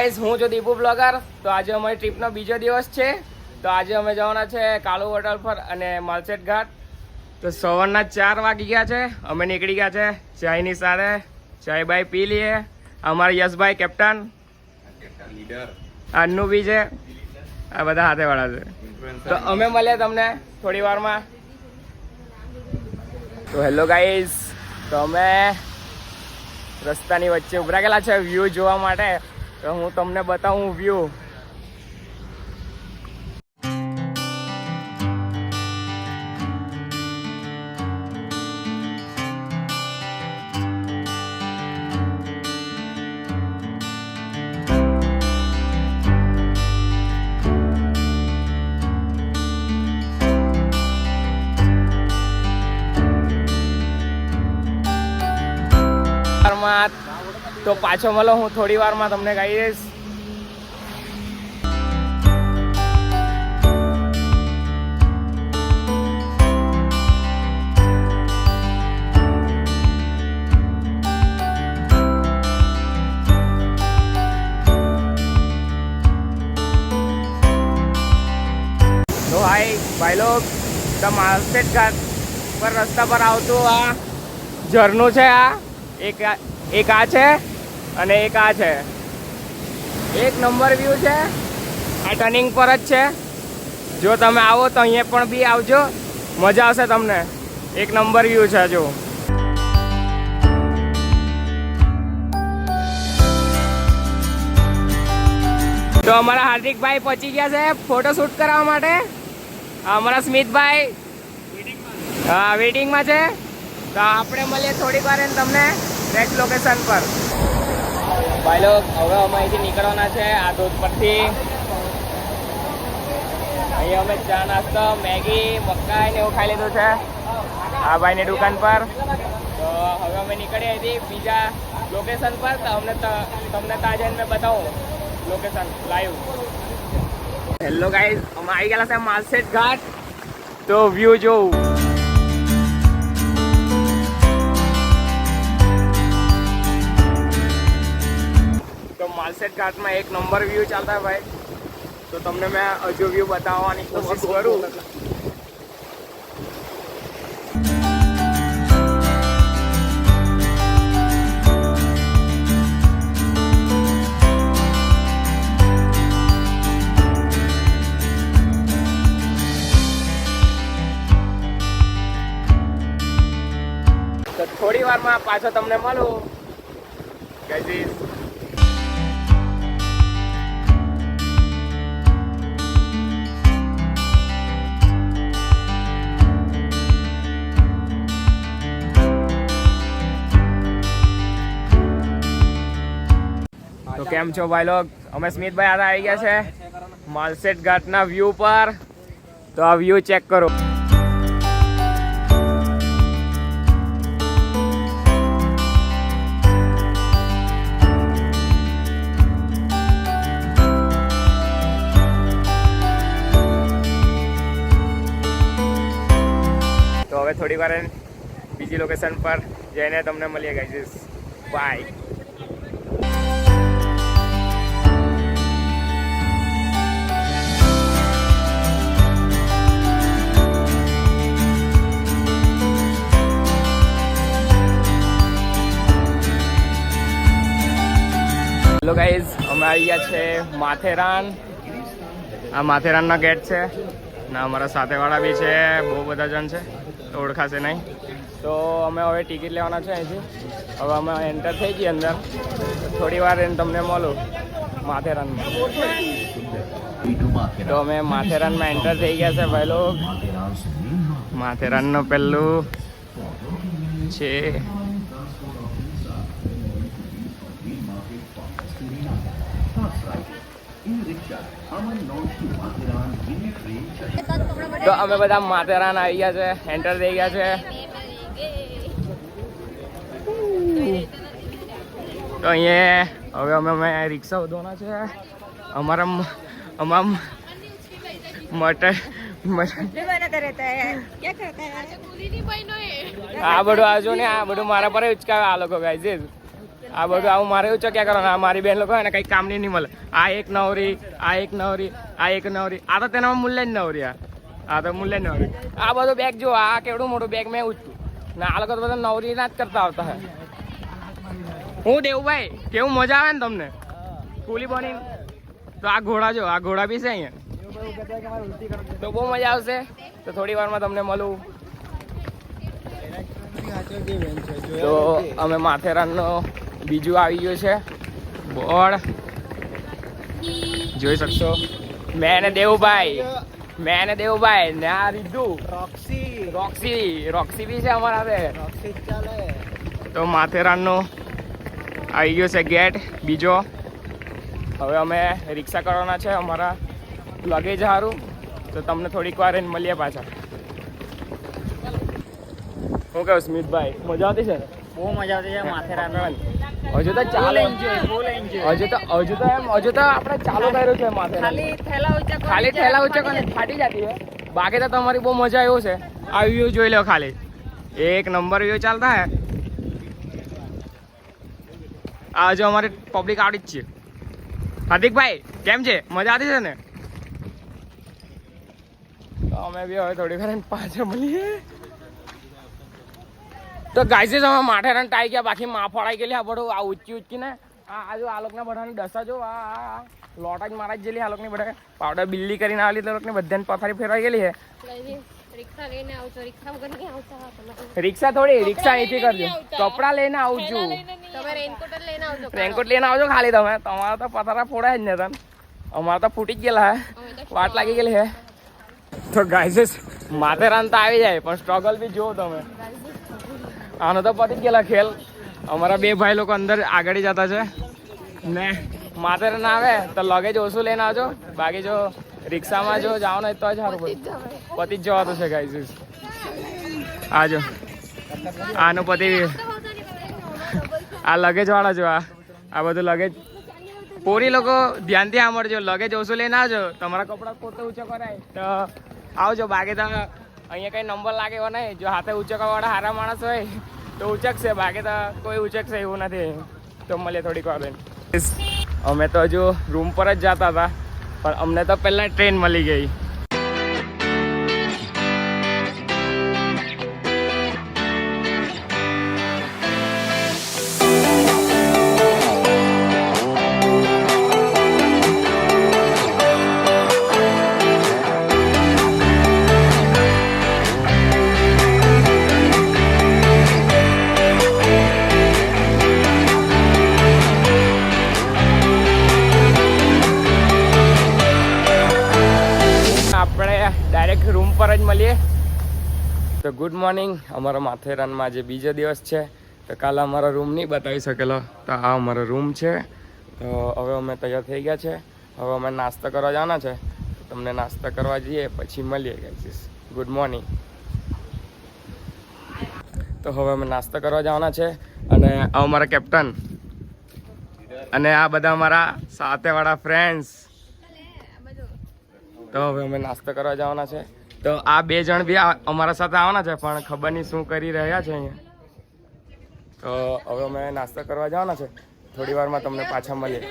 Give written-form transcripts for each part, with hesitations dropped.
હું છું દીપુ બ્લોગર. તો આજે અમારી ટ્રીપનો બીજો દિવસ છે. તો આજે અમે જવાના છે કાલુ હોટલ પર અને માલસેટ ઘાટ. તો સવારના 4 વાગી ગયા છે. અમે નીકળી ગયા છે ચાયની સાથે. ચાય બાય પી લઈએ. અમારા યશભાઈ કેપ્ટન લીડર આજનું બી છે. આ બધા હાથે વાળા છે. તો અમે મળીએ તમને થોડી વારમાં. તો હેલો ગાઈઝ, તો અમે રસ્તાની વચ્ચે ઉભરા ગયેલા છે વ્યૂ જોવા માટે. તો હું તમને બતાવું વ્યૂ. તો પાછો મળો હું થોડી વારમાં તમને કહીશ. તો ભાઈ લોગ, તો માલસેટ ઘાટ પર રસ્તા પર આવતું આ ઝરણું છે. આ એક આ છે અને એક આ છે. એક નંબર વ્યૂ છે. આ ટર્નિંગ પર જ છે. જો તમે આવો તો અહીંયા પણ બી આવજો, મજા આવશે તમને. એક નંબર વ્યૂ છે. જો તો અમારા હાર્દિકભાઈ પહોંચી ગયા છે ફોટો શૂટ કરવા માટે. અમારા સ્મિતભાઈ હા વેટિંગમાં છે. તો આપણે મળીએ થોડીક વાર તમને નેક્સ્ટ લોકેશન પર. ભાઈ લોગ, હવે અમે અહીંથી નીકળવાના છે આ ધોધ પરથી. અહીંયા અમે ચા નાસ્તો મેગી મકાઈ ને એવું ખાઈ લીધું છે આ ભાઈની દુકાન પર. તો હવે અમે નીકળીએ અહીંથી બીજા લોકેશન પર. તો તમને તાજે મેં બતાવું લોકેશન લાઈવ. હેલો ગાઈઝ, અમે આવી ગયેલા છે માલસેટ ઘાટ. તો વ્યૂ જોવું. માલસેટ ઘાટમાં એક નંબર વ્યૂ ચાલતા है भाई. તો તમને મેં હજુ વ્યૂ બતાવવાની કોશિશ કરું. તો થોડી વારમાં પાછો તમને મળું ગાઈઝ. તો કેમ છો ભાઈ લોગ? અમે સ્મિતભાઈ આદા આવી ગયા છે માલસેટ ઘાટના વ્યૂ પર. તો આ વ્યૂ ચેક કરો. તો હવે થોડી વાર બીજી લોકેશન પર જઈને તમને મળીએ ગાઈઝ. બાય. હેલો ગાઈઝ, અમે આવી ગયા છે માથેરાન. આ માથેરાનનો ગેટ છે ને અમારા સાથેવાળા બી છે. બહુ બધા જણ છે તો ઓળખાશે નહીં. તો અમે હવે ટિકિટ લેવાના છે અહીંથી. હવે અમે એન્ટર થઈ ગઈ અંદર. થોડી વાર તમને મળું માથેરાનમાં. તો અમે માથેરાનમાં એન્ટર થઈ ગયા છે ભાઈ લોગ. માથેરાનનું પહેલું છે તો અમે બધા માથેરાન આવી ગયા છે, એન્ટર થઈ ગયા છે. તો અહીંયા હવે અમે રિક્ષા વધવાના છે. અમારા મટર આ બધું આજુ ને આ બધું મારા પર ઉચકાવે આ લોકો ગાઈઝ. આ બધું આવું મારે એવું ચક્યા કરવાનું. આ મારી બેન લોકો ને કંઈ કામ નહીં મળે. આ એક નવરી, આ એક નવરી, આ એક નવરી. આ તો તેના મૂલ્ય જ નવરી. આ તો મૂલ્ય નવરી. આ બધું બેગ જો, આ કેવડું મોટું બેગ મેં ઉઠતું ને આ લોકો તો બધા નવરી ના જ કરતા આવતા હે. હું દેવુભાઈ કેવું મજા આવે ને તમને કુલી બની? તો આ ઘોડા જો, આ ઘોડા બી છે અહીંયા, તો બહુ મજા આવશે. તો થોડી વારમાં તમને મળું. તો અમે માથેરાનનો બીજું આવી ગયું છે બોર્ડ જોઈ શકશો. મેં ને દેવુભાઈ ને આ રીધુ રોક્સી બી છે અમારા. તો માથેરાનનો આવી ગયો છે ગેટ બીજો. હવે અમે રિક્ષા કરવાના છે અમારા લગેજ સારું. તો તમને થોડીક વાર એને મળીએ પાછા. શું કહું સ્મિતભાઈ, મજા આવતી છે? બહુ મજા આવતી છે માથેરાન. હજુ તો ચાલે, હજુ તો આપણે ચાલુ કર્યું છે માથેરાન. ખાલી થેલા ઉચક અને ફાટી જતી છે. બાકી તો તમારી બહુ મજા એવું છે. આ વ્યૂ જોઈ લો, ખાલી એક નંબર વ્યૂ ચાલતા હે. આ જો અમારી પબ્લિક આવડી જ છે. હાર્દિકભાઈ કેમ છે? મજા આવતી છે ને? તો અમે બી હવે થોડી વાર પાછળ મળીએ. તો ગાઈઝ અમે માથેરાન ટાઈ ગયા, બાકી માં ફળાઈ ગયેલી. આ બધું આ ઉચકી ને આ જો આ લોકોના બધાની દશા જો, આ લોટા જ મારા જ ગયેલી. આ લોકોની બધા પાવડર બિલ્લી કરીને આવેલી. તો લોકોની બધાની પથારી ફેરવાઈ ગયેલી છે. રિક્ષા થોડી, રિક્ષા અહીંથી કરજો. કપડા લઈને આવું છું, રેનકોટ લઈને આવજો. ખાલી તમે તમારા તો પથારા ફોડાય જ ને તને. અમારા તો ફૂટી જ ગયેલા હે, વાટ લાગી ગયેલી હે. તો ગાઈઝ માથેરાન તો આવી જાય, પણ સ્ટ્રગલ બી જોવો તમે. આનો તો પતી જ ગયેલા ખેલ. અમારા બે ભાઈ લોકો અંદર આગળ જતા છે ને માથેરાન આવે તો લગેજ ઓછું લઈને આવજો. બાકી જો રિક્ષામાં જો જાઓ ને તો જ સારું પતી જ જવાતું છે ગાઈઝ. આજો આનું પતી, આ લગેજ વાળા જો, આ બધું લગેજ. પોરી લોકો ધ્યાનથી સાંભળજો, લગેજ ઓછું લઈને આવજો. તમારા કપડા પોતે ઊંચો કરાય તો આવજો. બાકી તો અહીંયા કંઈ નંબર લાગે એવો નહીં. જો હાથે ઉચકવાવાળા સારા માણસ હોય તો ઉચકશે, બાકી તો કોઈ ઉચકશે એવું નથી. તો મળીએ થોડીક વાર. અમે તો હજુ રૂમ પર જ જતા હતા, પણ અમને તો પહેલાં ટ્રેન મળી ગઈ. ડાયરેક્ટ રૂમ પર જ મળીએ. તો ગુડ મોર્નિંગ. અમારા માથેરાનમાં આજે બીજો દિવસ છે. તો કાલે અમારો રૂમ નહીં બતાવી શકેલો, તો આ અમારો રૂમ છે. તો હવે અમે તૈયાર થઈ ગયા છે. હવે અમે નાસ્તો કરવા જવાના છે. તમને નાસ્તો કરવા જઈએ પછી મળીએ ગાઈસ. Good morning. તો હવે અમે નાસ્તો કરવા જવાના છે. અને આ અમારા કેપ્ટન અને આ બધા અમારા સાથેવાળા ફ્રેન્ડ્સ. તો હવે અમે નાસ્તો કરવા જવાના છે. તો આ બે જણ બી અમારા સાથે આવવાના છે, પણ ખબર નહીં શું કરી રહ્યા છે અહીંયા. તો હવે અમે નાસ્તો કરવા જવાના છે. થોડી વારમાં તમને પાછા મળીએ.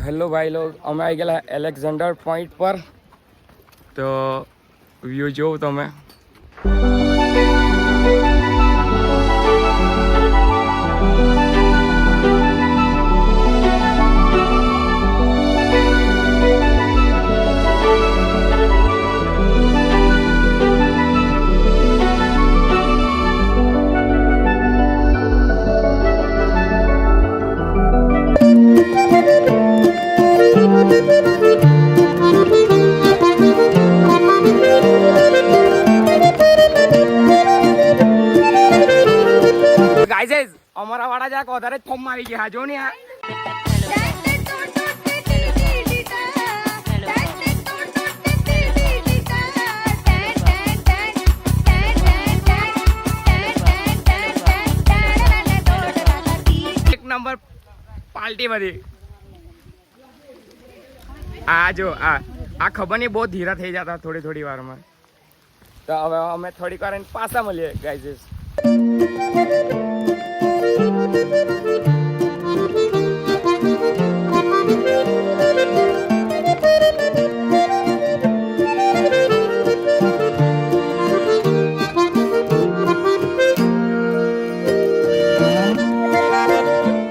હેલો ભાઈ લોગ, અમે આવી ગયેલા એલેક્ઝાન્ડર પોઈન્ટ પર. તો વ્યૂ જોવું તમે. અમારા વાળા જરાક વધારે જ ફોર્મમાં આવી ગયા. જો ને આ નંબર પાલટી બધી. આ જો આ ખબર નહીં બહુ ધીરા થઈ જતા થોડી વારમાં. તો હવે અમે થોડીક વાર પાછા મળીએ ગાઈઝ.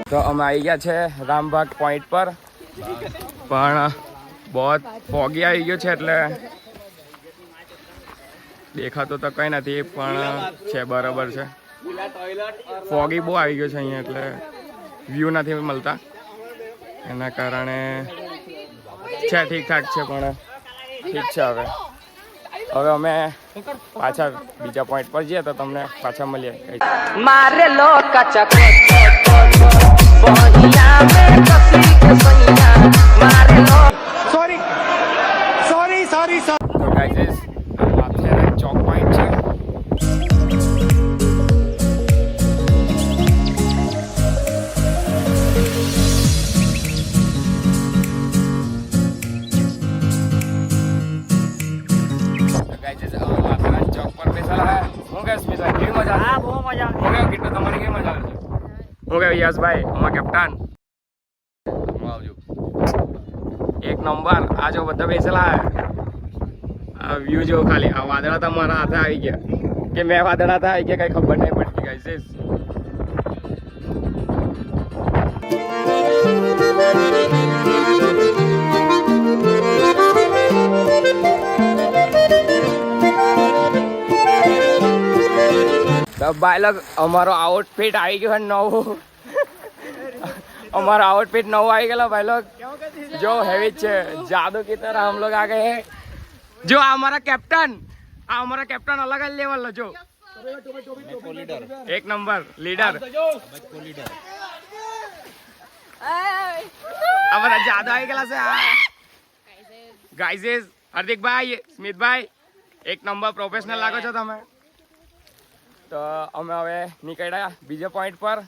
તો અમે આવી ગયા છે રામબાગ પોઈન્ટ પર, પણ બહુ ફોગી આવી ગયો છે એટલે દેખાતો તો કંઈ નથી, પણ છે બરાબર છે. ફોગી બહુ આવી ગયો છે અહીંયા એટલે વ્યૂ નથી મળતા, એના કારણે છે ઠીકઠાક છે, પણ ઠીક છે. હવે અમે પાછા બીજા પોઈન્ટ પર જઈએ તો તમને પાછા મળીએ. મારે લો કચક બોહિયા મે કસી કે સૈયા મારે લો તો ગાઈઝ આ માથેરાન ચોક પોઈન્ટ છે. માથેરાન ચોક પર બેસેલા હું કે સ્મિતા કેવી મજા? હા બહુ મજા હું કે કેટલું તમારી કેવી મજા આવે છે? હું કે યશભાઈ અમારા કેપ્ટન આવજો. એક નંબર. આ જો બધા બેસેલા આ વ્યૂ જો ખાલી. આ વાદળા તો મારા હાથે આવી ગયા કે મેં વાદળા હાથે આવી ગયા કઈ ખબર નહીં પડતી ગાઈસ. તો ભાઈ લોગ અમારો આઉટફિટ આવી ગયો નવું. અમારો आउटफिट नवा आई गया भाई लोग, जो हैवी છે. जादू की तरह हम लोग आ गए हैं. जो हमारा कैप्टन अलग अलग लेवल लो. जो एक नंबर लीडर हमारा जादू आई गया से गाइस. हार्दिक भाई, स्मित भाई एक नंबर प्रोफेशनल लागो છો તમે. તો અમે હવે નીકળ્યા બીજા પોઈન્ટ પર.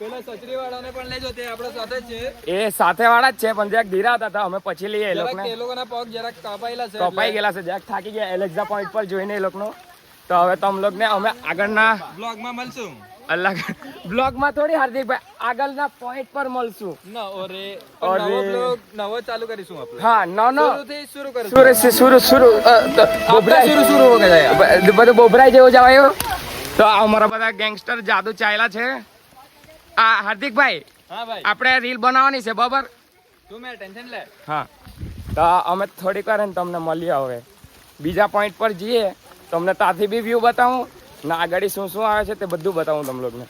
પેલા સચરી વાળાને પણ લઈ જતે આપણા સાથે જ છે. એ સાથે વાળા જ છે પણ જરાક ધીરા હતા, અમે પછી લઈએ. એ લોકોના પગ જરાક કાપાયેલા છે, કપાઈ ગયેલા છે, જરાક થાકી ગયા એલેક્ઝા પોઈન્ટ પર જોઈને એ લોકોનો. તો હવે તમ લોકોને અમે આગળના બ્લોગમાં મળશું. અલગ બ્લોગમાં થોડી હાર્દિકભાઈ આગળના પોઈન્ટ પર મળશું. ના ઓરે ઓરે. નવો બ્લોગ નવો ચાલુ કરીશું આપણે. હા નો શરૂથી શરૂ કરીશું. શુરુ આપણે શરૂ હો ગયા. બધું બોબરાઈ જેવું જવાયું. તો આ અમારા બધા ગેંગસ્ટર જાદુ ચાલ્યા છે. આ હાર્દિકભાઈ હા ભાઈ, આપણે રીલ બનાવવાની છે બરાબર? તું મે ટેન્શન લે. હા, તો અમે થોડીક વાર તમને મળીએ. હવે બીજા પોઈન્ટ પર જઈએ, તમને ત્યાંથી બી વ્યૂ બતાવું ને આગળ શું શું આવે છે તે બધું બતાવું તમને લોકોને.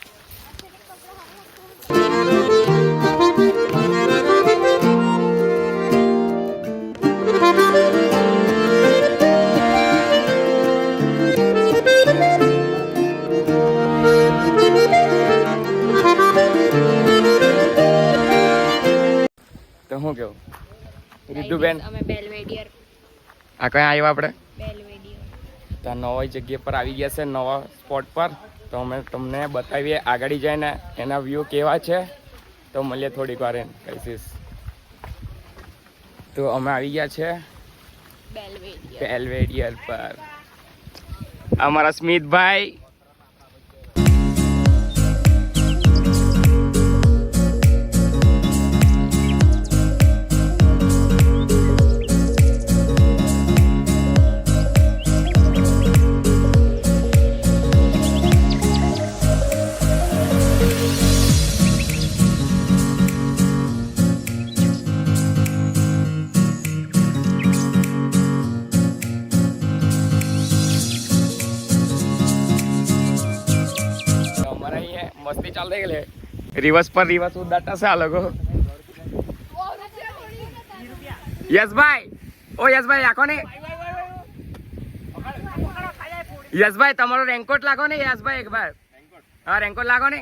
તો શું કેવું રીતુબેન? અમે બેલવેડિયર આ કઈ આવ્યા આપણે બેલવેડિયર ત્યાં નવી જગ્યા પર આવી ગયા છે, નવા સ્પોટ પર. તો અમે તમને બતાવીએ આગળ જઈને એના વ્યૂ કેવા છે. તો મળીએ થોડીક વાર કહીશ. તો અમે આવી ગયા છે બેલવેડિયર બેલવેડિયર પર. અમારા સ્મિતભાઈ મસ્તી ચાલ રહી ગઈ. રિવર્સ પર રિવર્સ ઉડાતા છે આ લોકો. યશભાઈ, ઓ યશભાઈ આખો ને. યશભાઈ તમારો રેનકોટ લાગો ને. યશભાઈ એક વાર હા રેનકોટ લાગો ને.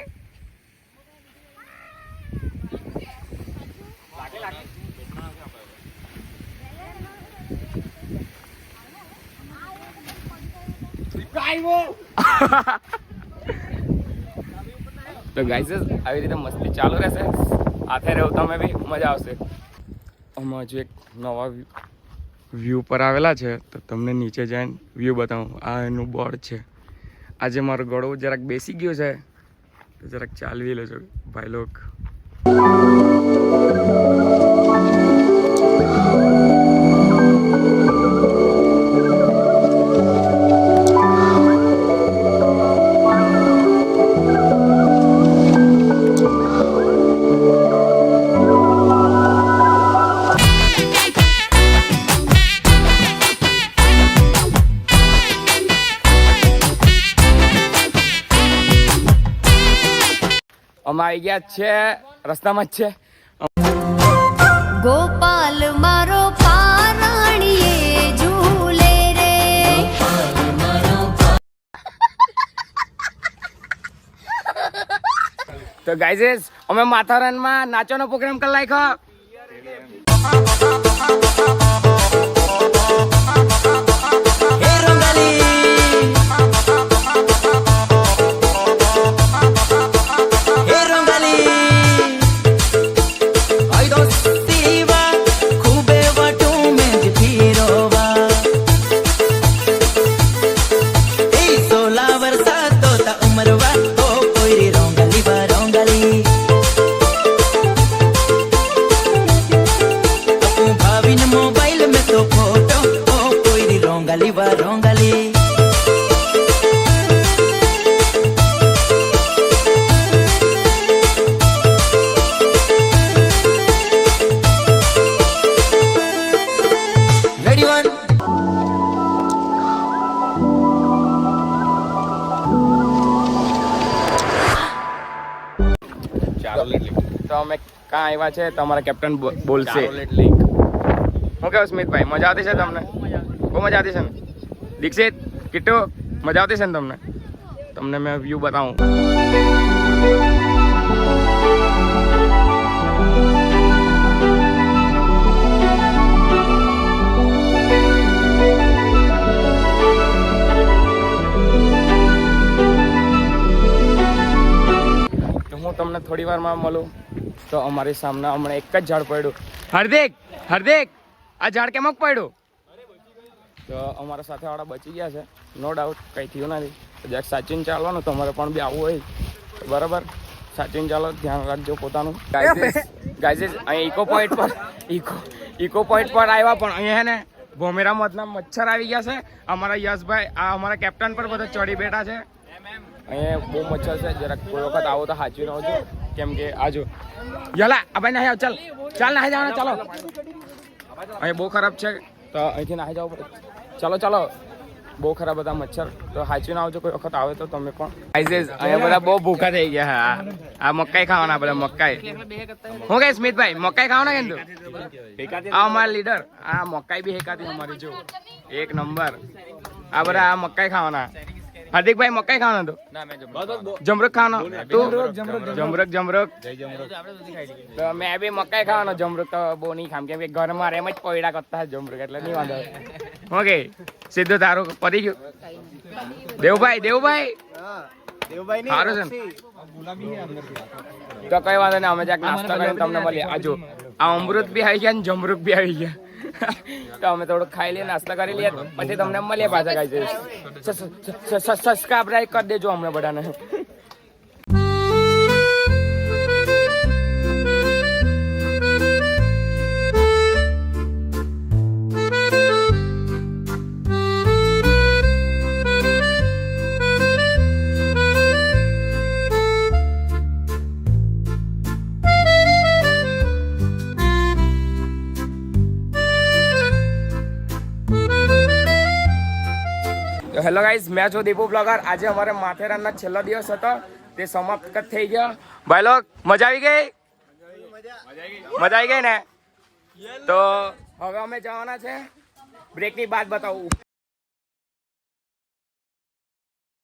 તો તો ગાઈસ આવી રીતે મસ્તી ચાલુ રહેશે, હાથે રહેવું તમે બી મજા આવશે. અમે હજુ એક નવા વ્યૂ પર આવેલા છે તો તમને નીચે જઈને વ્યૂ બતાવું. આ એનું બોર્ડ છે. આજે મારો ગળો જરાક બેસી ગયો છે તો જરાક ચાલવી લેજો ભાઈ લોક. અમે આવી ગયા છે, રસ્તામાં જ છે. ગોપાલ મારો પારણીએ ઝૂલે રે. તો ગાઈઝ અમે માથારણમાં નાચવાનો પ્રોગ્રામ કરી નાખ્યો. તો અમે કાં આવ્યા છે તમારા કેપ્ટન બોલશે. હું કહું સ્મિતભાઈ, મજા આવતી છે તમને? બહુ મજા આવતી છે ને? દીક્ષિત, કિટ્ટુ, મજા આવતી છે ને તમને? તમને મેં વ્યૂ બતાવું. હું તમને થોડી વારમાં મળું. તો અમારી સામે હમણાં એક જ ઝાડ પડ્યું. હાર્દિક, આ ઝાડ કેમ પડ્યું? તો અમારા સાથે વાળા બચી ગયા છે, નો ડાઉટ, કંઈ થયું નથી. જરાક સાચીને ચાલવાનું, તમારે પણ બી આવવું હોય બરાબર, સાચીને ચાલો, ધ્યાન રાખજો પોતાનું. ગાઈઝ અહીંયા ઇકો પોઈન્ટ પર આવ્યા, પણ અહીંયા ને ભોમેરા મધના મચ્છર આવી ગયા છે. અમારા યશભાઈ, આ અમારા કેપ્ટન પર બધા ચડી બેઠા છે. અહીંયા બહુ મચ્છર છે, જરાક કોઈ વખત આવો તો સાચવી રહો છો, કેમ કે આજો યલા આ ભાઈ નાહી આવ, ચાલ નાહી જવાના, ચાલો. અહીંયા બહુ ખરાબ છે તો અહીંથી નાહી જવું પડે. ચાલો બહુ ખરાબ બધા મચ્છર, તો સાચવીને આવજો કોઈ વખત આવે તો તમે પણ. અહીંયા બધા બહુ ભૂખા થઈ ગયા. આ મકાઈ ખાવાના, બધા મકાઈ. હું કઈ સ્મિતભાઈ, મકાઈ ખાવાના કેમ તું? આ અમારા લીડર, આ મકાઈ બી હેકાતી અમારી, જો એક નંબર. આ બધા આ મકાઈ ખાવાના. હાર્દિકભાઈ મકાઈ ખાવાનો તો જમરૂક ખાવાનો તું? જમરૂક તો મેં બી મકાઈ ખાવાનો. જમરૂક તો બહુ નહીં ખામ, કેમ કે ઘરમાં એમ જ પૈડા કરતા જમરૂક, એટલે નહીં વાંધો. ઓકે, સીધું તારું પતી ગયું. દેવભાઈ સારું છે ને? તો કઈ વાંધો નહીં, અમે જ્યાં નાસ્તો કરીને તમને મળીએ. આજુ આ અમૃત બી આવી ગયા ને જમરૂક બી આવી ગયા. તો અમે થોડુંક ખાઈ લઈએ, નાસ્તા કરી લઈએ, પછી તમને મળીએ પાછા. ગાઈ સબસ્ક્રાઇબ કરી દેજો અમને બધાને. હેલો ગાઈઝ, મેં છું દીપુ બ્લોગર. આજે અમારે માથેરાનના છેલ્લો દિવસ હતો, તે સમાપ્ત થઈ ગયો. ભાઈ લોગ મજા આવી ગઈ? મજા આવી ગઈ ને? તો હવે અમે જવાના છે, બ્રેકની બાદ બતાવું.